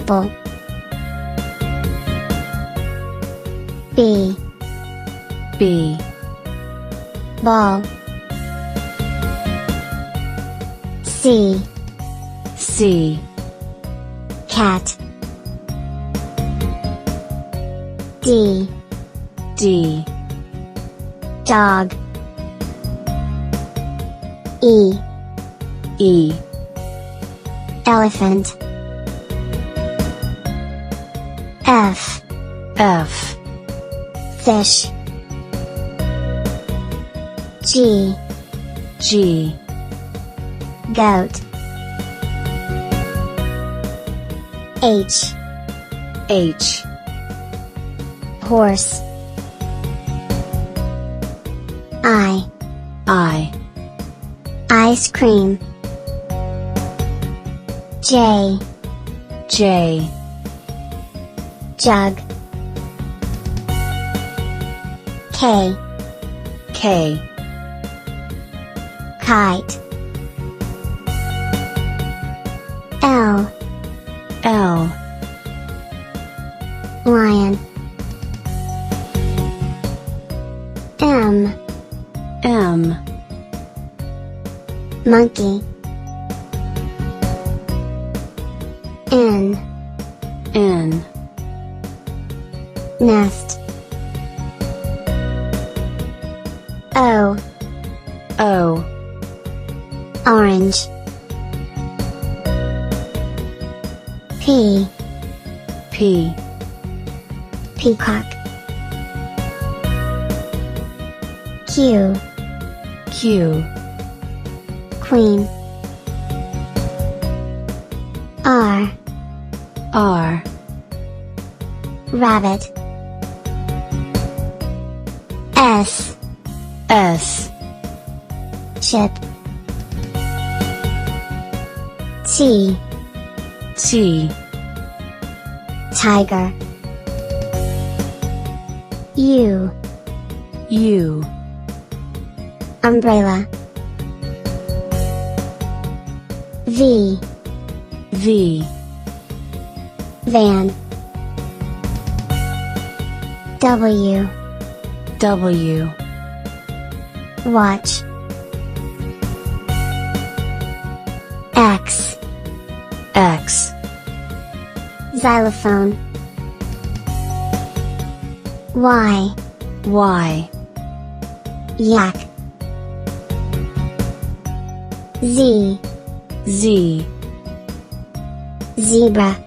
apple. B. B. Ball. C. C. Cat. D. D. Dog. E. E. Elephant. F. F. Fish. G. G. Goat. H. H. Horse. I. I. Ice cream. J. J. Jug. K. K. Kite. L. L. Lion. M. M. Monkey. N. N. Nest. O. O. Orange. P. P. Peacock. Q. Q. Queen. R. R. Rabbit. S. S. Ship. T. T. Tiger. U. U. Umbrella. V. V. Van. W. W. Watch. X. X. Xylophone. Y. Y. Yak. Z. Z. Zebra.